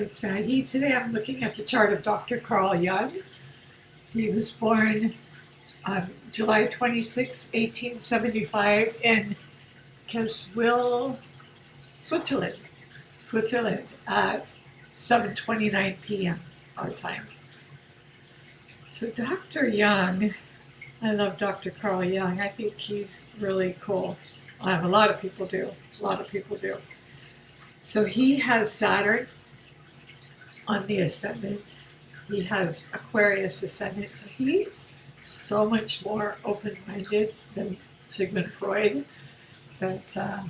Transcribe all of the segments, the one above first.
It's Maggie. Today I'm looking at the chart of Dr. Carl Jung. He was born on July 26, 1875 in Caswil, Switzerland at 7:29 p.m. our time. So Dr. Jung, I love Dr. Carl Jung. I think he's really cool. A lot of people do. So he has Saturn on the ascendant. He has Aquarius ascendant. So he's so much more open-minded than Sigmund Freud. But I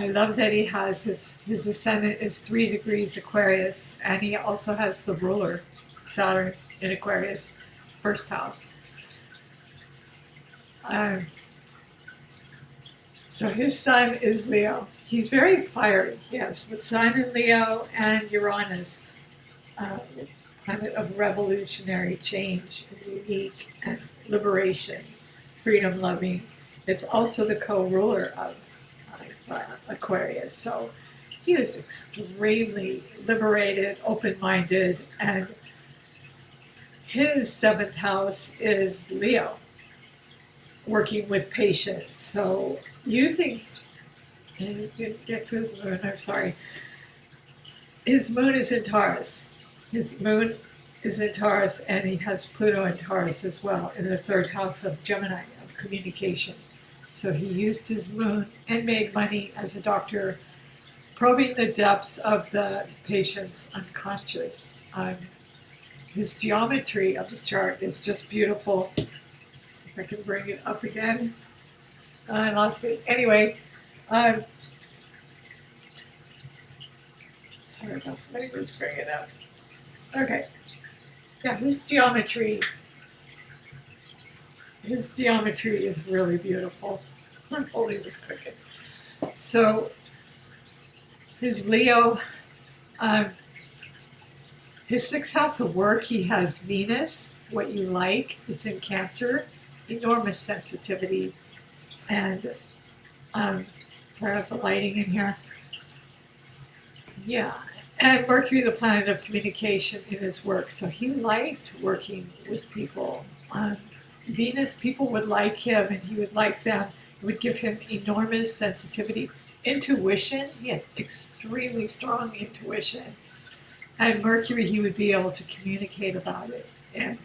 love that he has his ascendant is 3 degrees Aquarius, and he also has the ruler, Saturn in Aquarius, first house. So his sun is Leo. He's very fiery, yes. The sun in Leo and Uranus, planet of revolutionary change, and unique, and liberation, freedom-loving. It's also the co-ruler of Aquarius. So he is extremely liberated, open-minded, and his 7th house is Leo, working with patience. So using, and you get to his moon, I'm sorry. His moon is in Taurus. His moon is in Taurus, and he has Pluto in Taurus as well, in the 3rd house of Gemini, of communication. So he used his moon and made money as a doctor, probing the depths of the patient's unconscious. His geometry of his chart is just beautiful. If I can bring it up again. I lost it. Anyway, sorry about that. Let me just bring it up. Okay. Yeah, his geometry is really beautiful. I'm holding this cricket. So his Leo, his 6th house of work, he has Venus, what you like. It's in Cancer, enormous sensitivity. And sorry about the lighting in here. Yeah, and Mercury, the planet of communication, in his work. So he liked working with people. Venus, people would like him, and he would like them. It would give him enormous sensitivity. Intuition, he had extremely strong intuition. And Mercury, he would be able to communicate about it. And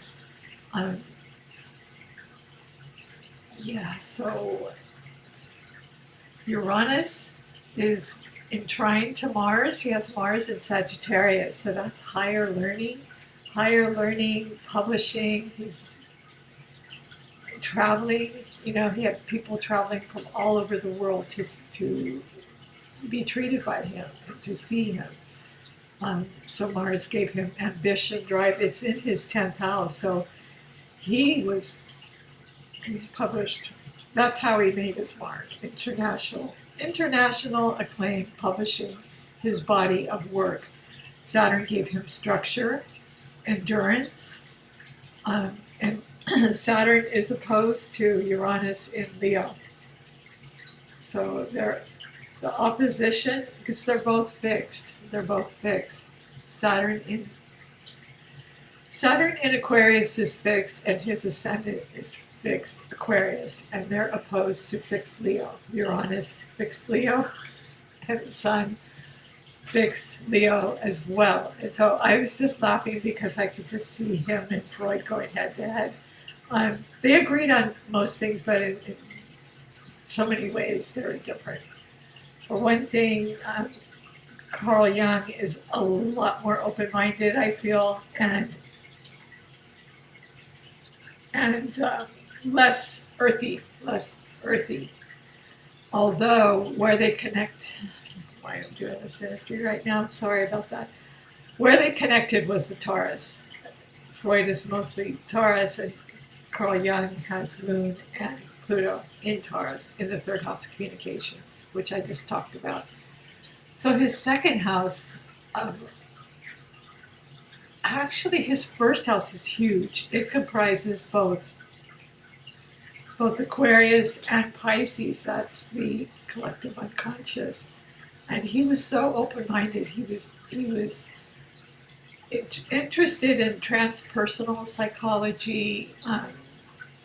so Uranus is in trine to Mars. He has Mars in Sagittarius, so that's higher learning, publishing. He's traveling. He had people traveling from all over the world to be treated by him, and to see him. So Mars gave him ambition, drive. It's in his 10th house, so he's published. That's how he made his mark. International acclaim, publishing his body of work. Saturn gave him structure, endurance, and Saturn is opposed to Uranus in Leo. So they're the opposition, because they're both fixed. Saturn in Aquarius is fixed, and his ascendant is fixed Aquarius, and they're opposed to fixed Leo. Uranus fixed Leo, and the Sun fixed Leo as well. And so I was just laughing because I could just see him and Freud going head to head. They agreed on most things, but in so many ways they're different. For one thing, Carl Jung is a lot more open-minded, I feel, and less earthy. Although where they connect, why I'm doing this ministry right now, sorry about that. Where they connected was the Taurus. Freud is mostly Taurus, and Carl Jung has Moon and Pluto in Taurus, in the 3rd house of communication, which I just talked about. So his 2nd house, actually his 1st house is huge. It comprises both Aquarius and Pisces. That's the collective unconscious. And he was so open-minded. He was interested in transpersonal psychology.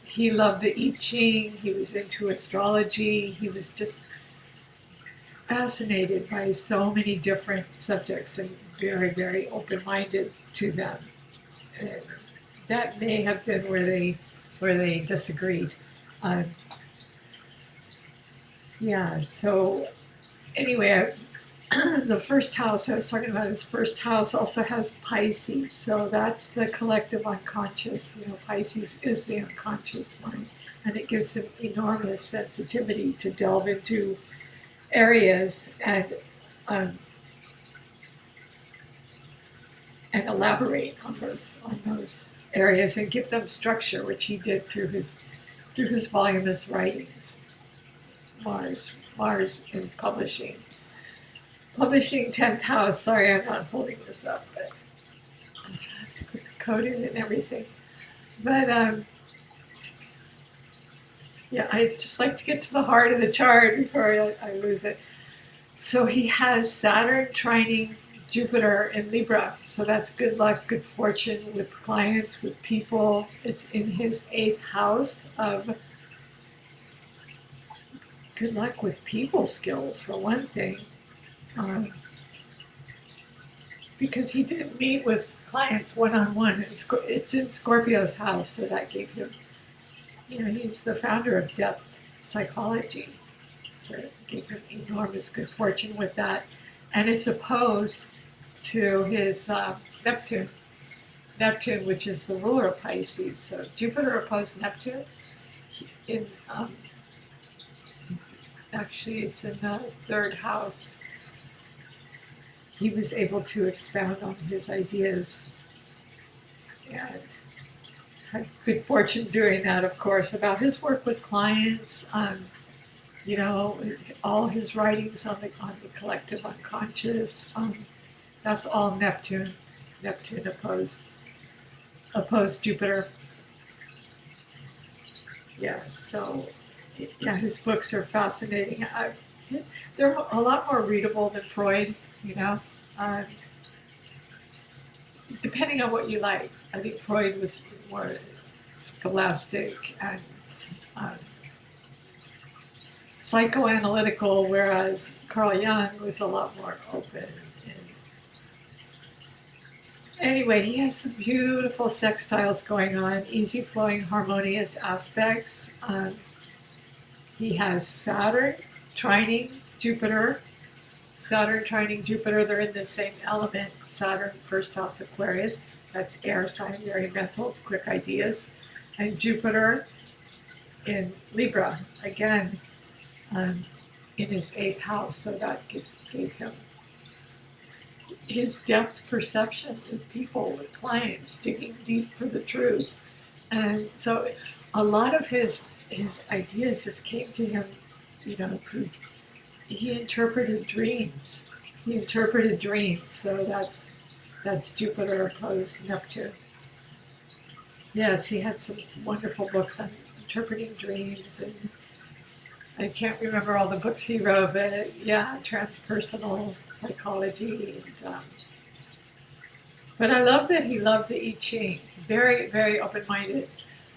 He loved the I Ching. He was into astrology. He was just fascinated by so many different subjects and very, very open-minded to them. And that may have been where they disagreed. Um, yeah. So anyway, the first house I was talking about, his first house also has Pisces, so that's the collective unconscious. Pisces is the unconscious mind, and it gives him enormous sensitivity to delve into areas um, and elaborate on those areas and give them structure, which he did through his voluminous writings. Mars in publishing. Publishing 10th house. Sorry, I'm not holding this up, but I have to put the code in and everything. But yeah, I just like to get to the heart of the chart before I lose it. So he has Saturn trining Jupiter in Libra. So that's good luck, good fortune with clients, with people. It's in his 8th house of good luck with people skills, for one thing. Because he did meet with clients one-on-one. It's in Scorpio's house, so that gave him, he's the founder of depth psychology. So it gave him enormous good fortune with that. And it's opposed to his Neptune, which is the ruler of Pisces. So Jupiter opposed Neptune. Actually, it's in the 3rd house. He was able to expound on his ideas and had good fortune doing that, of course, about his work with clients, all his writings on the collective unconscious. That's all Neptune. Neptune opposed Jupiter. Yeah, so his books are fascinating. They're a lot more readable than Freud. Depending on what you like. I think Freud was more scholastic and psychoanalytical, whereas Carl Jung was a lot more open. Anyway, he has some beautiful sextiles going on, easy flowing, harmonious aspects. He has Saturn trining Jupiter. Saturn trining Jupiter, they're in the same element. Saturn, 1st house Aquarius, that's air sign, very mental, quick ideas. And Jupiter in Libra, again, in his 8th house, so that gave him his depth perception with people, with clients, digging deep for the truth. And so a lot of his ideas just came to him, through he interpreted dreams. So that's Jupiter opposed Neptune. Yes, he had some wonderful books on interpreting dreams, and I can't remember all the books he wrote, but transpersonal psychology. But I love that he loved the I Ching. Very, very open-minded.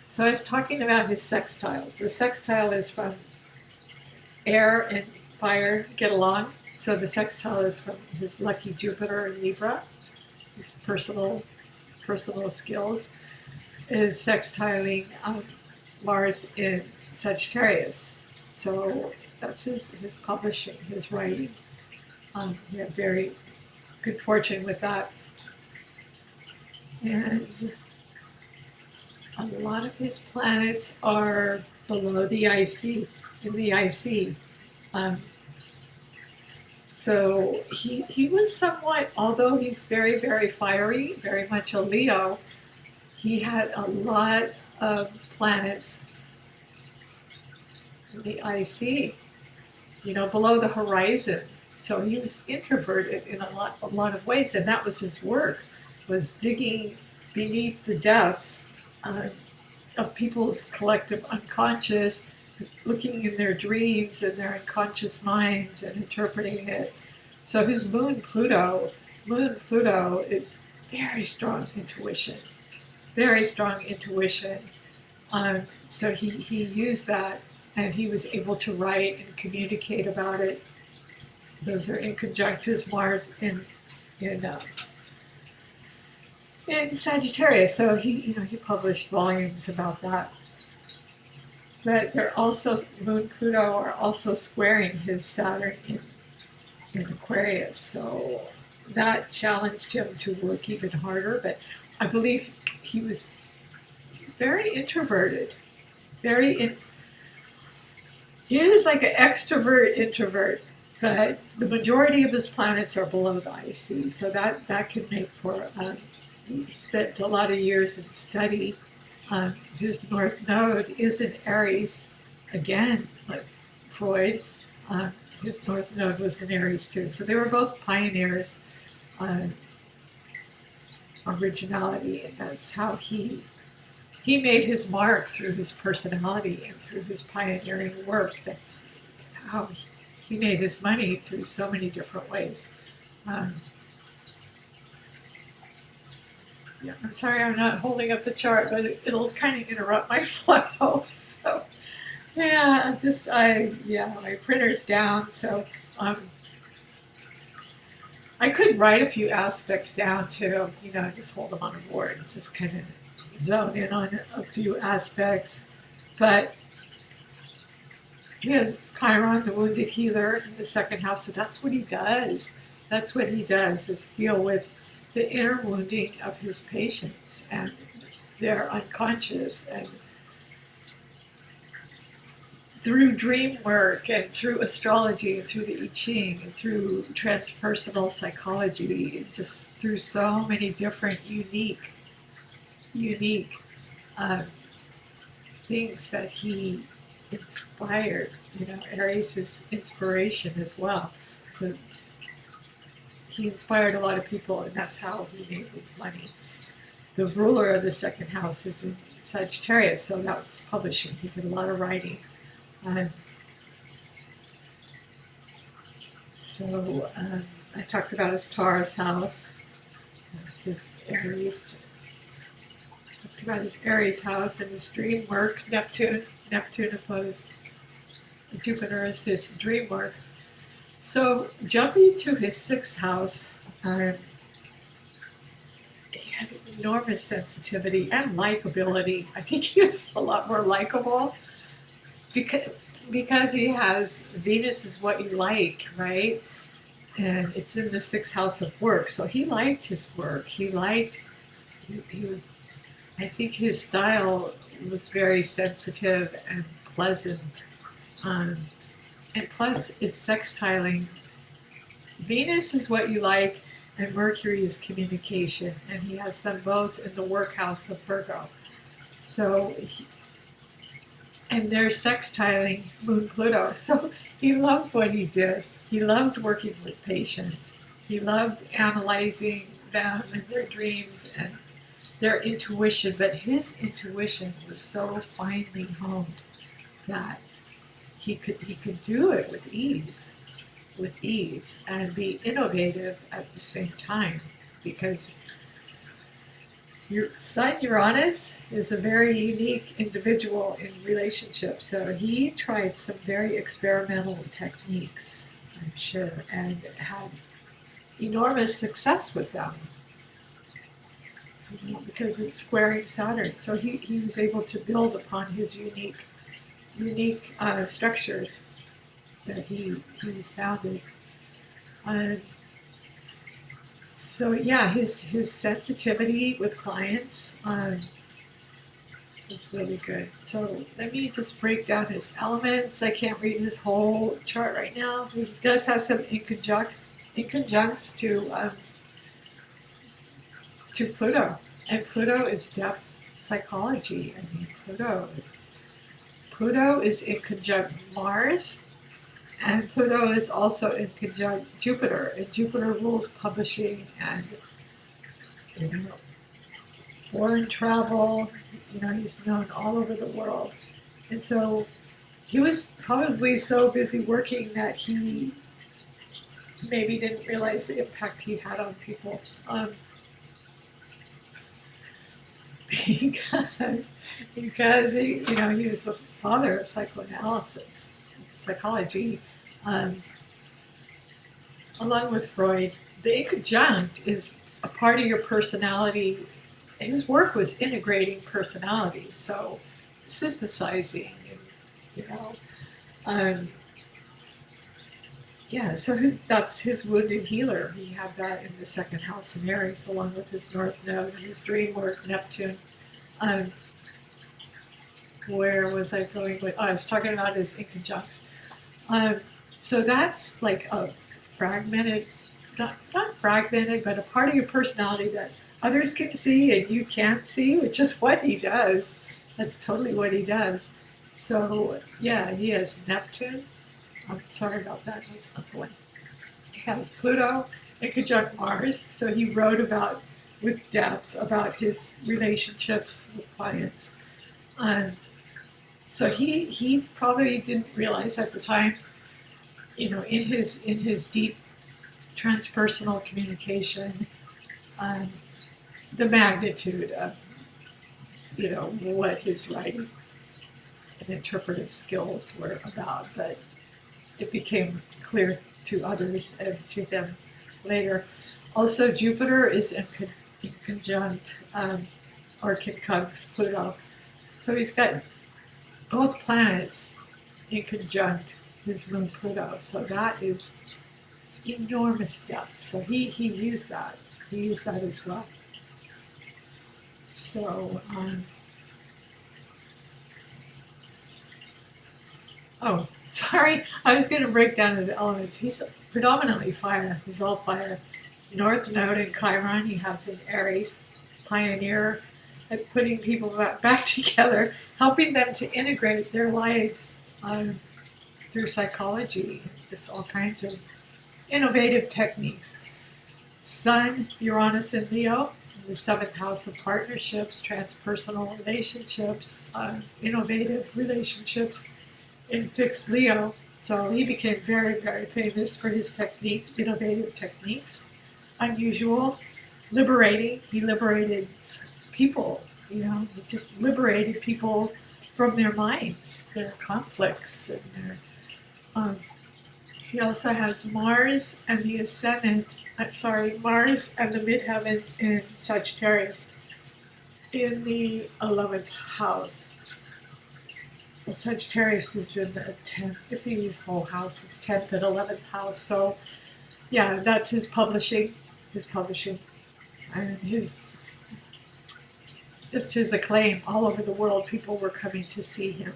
So I was talking about his sextiles. The sextile is from air and fire get along. So the sextile is from his lucky Jupiter in Libra, his personal skills, is sextiling Mars in Sagittarius. So that's his publishing, his writing. He had very good fortune with that. And a lot of his planets are below the IC, in the IC. So he was somewhat, although he's very, very fiery, very much a Leo, he had a lot of planets in the IC, below the horizon. So he was introverted in a lot of ways, and that was his work, was digging beneath the depths of people's collective unconscious, looking in their dreams and their unconscious minds and interpreting it So his moon Pluto is very strong intuition, very strong intuition. So he used that, and he was able to write and communicate about it. Those are in conjunctus Mars in Sagittarius. So he published volumes about that. But they're also Moon Pluto are also squaring his Saturn in Aquarius. So that challenged him to work even harder. But I believe he was very introverted, he is like an extrovert introvert, but the majority of his planets are below the IC, so that can make for he spent a lot of years in study. His North Node is in Aries, again, like Freud. His North Node was in Aries too, so they were both pioneers on originality, and that's how he made his mark through his personality and through his pioneering work. That's how he made his money through so many different ways. Yeah, I'm sorry I'm not holding up the chart, but it'll kind of interrupt my flow. So, yeah, my printer's down, so I could write a few aspects down too, just hold them on a board and just kind of zone in on a few aspects. But he has Chiron, the wounded healer, in the second house, so that's what he does. That's what he does, is deal with the inner wounding of his patients and their unconscious, and through dream work and through astrology and through the I Ching and through transpersonal psychology, and just through so many different unique things that he inspired. Aries is inspiration as well. So he inspired a lot of people, and that's how he made his money. The ruler of the second house is in Sagittarius, so that was publishing. He did a lot of writing. I talked about his Taurus house. That's his Aries. I talked about his Aries house and his dream work. Neptune opposed Jupiter is his dream work. So jumping to his sixth house, he had enormous sensitivity and likability. I think he was a lot more likable because he has Venus is what you like, right? And it's in the sixth house of work. So he liked his work. He was, I think his style was very sensitive and pleasant. And plus, it's sextiling. Venus is what you like, and Mercury is communication. And he has them both in the work house of Virgo. So, and they're sextiling Moon Pluto. So he loved what he did. He loved working with patients. He loved analyzing them and their dreams and their intuition. But his intuition was so finely honed that he could do it with ease, and be innovative at the same time, because your Sun Uranus is a very unique individual in relationships. So he tried some very experimental techniques, I'm sure, and had enormous success with them, because it's squaring Saturn. So he was able to build upon his unique structures that he founded. So yeah, his sensitivity with clients is really good. So let me just break down his elements. I can't read his whole chart right now. He does have some inconjuncts to Pluto, and Pluto is depth psychology. I mean, Pluto is in conjunct Mars, and Pluto is also in conjunct Jupiter, and Jupiter rules publishing and foreign travel. He's known all over the world, and so he was probably so busy working that he maybe didn't realize the impact he had on people. Because he was the father of psychoanalysis, psychology, um, along with Freud. The inconjunct is a part of your personality. His work was integrating personality, so synthesizing, and, you know, um, yeah. So that's his wounded healer. He had that in the second house in Aries, along with his North Node and his dream work, Neptune. Um, where was I going with? I was talking about his inconjuncts. So that's like a fragmented, not fragmented, but a part of your personality that others can see and you can't see, which is what he does. That's totally what he does. So yeah, he has Neptune. I'm sorry about that. That's not the one. He has Pluto in conjunct Mars. So he wrote about with depth about his relationships with clients. So he probably didn't realize at the time, in his deep transpersonal communication, um, the magnitude of what his writing and interpretive skills were about. But it became clear to others and to him later. Also, Jupiter is in conjunct or conjuncts Pluto, so he's got both planets in conjunct his moon Pluto. So that is enormous depth. So he used that. He used that as well. So oh, sorry, I was going to break down the elements. He's predominantly fire. He's all fire. North Node in Chiron. He has an Aries, pioneer at putting people back together, helping them to integrate their lives through psychology, just all kinds of innovative techniques. Sun, Uranus in Leo, in the seventh house of partnerships, transpersonal relationships, innovative relationships in fixed Leo. So he became very, very famous for his innovative techniques, unusual, liberating. He liberated people, he just liberated people from their minds, their conflicts, and their. He also has Mars and the ascendant. Mars and the midheaven in Sagittarius in the 11th house. Well, Sagittarius is in the 10th. If you use whole houses, 10th and 11th house. So, yeah, that's his publishing, and his acclaim all over the world. People were coming to see him.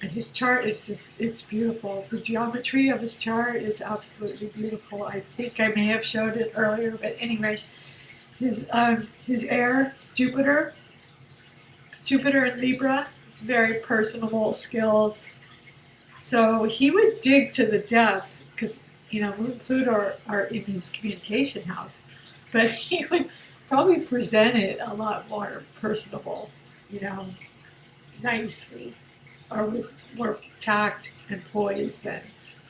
And his chart is it's beautiful. The geometry of his chart is absolutely beautiful. I think I may have showed it earlier, but anyway, his air, Jupiter in Libra, very personable skills. So he would dig to the depths because, Moon and Pluto are in his communication house, but he would probably present it a lot more personable, nicely, or with more tact and poise than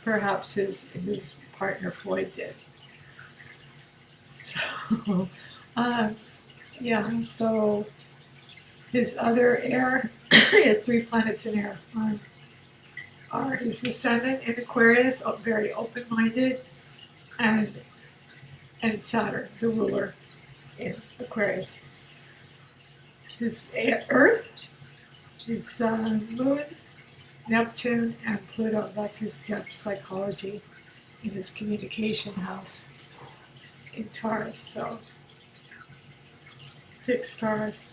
perhaps his partner Floyd did. So, so his other air, he has 3 planets in air, are his ascendant in Aquarius, very open-minded, and Saturn, the ruler, in Aquarius. His Earth, his Moon, Neptune, and Pluto. That's his depth psychology in his communication house in Taurus. So, fixed Taurus.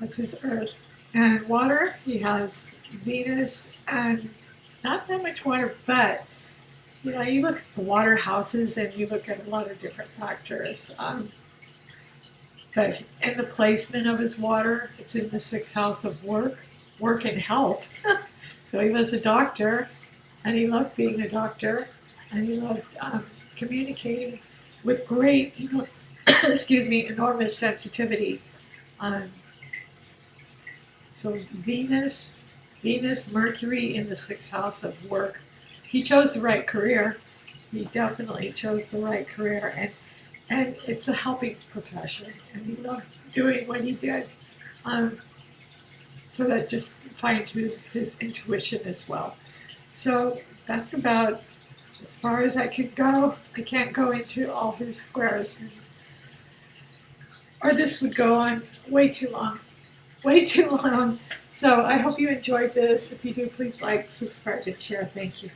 That's his Earth. And water, he has Venus, and not that much water, but you look at the water houses and you look at a lot of different factors. But in the placement of his water, it's in the 6th house of work and health. So he was a doctor, and he loved being a doctor, and he loved communicating with great, enormous sensitivity. So Venus, Mercury in the 6th house of work. He chose the right career. he definitely chose the right career, and it's a helping profession, and he loved doing what he did. Um, so that just fine-tuned his intuition as well. So that's about as far as I can go. I can't go into all his squares, or this would go on way too long. Way too long. So I hope you enjoyed this. If you do, please like, subscribe, and share. Thank you.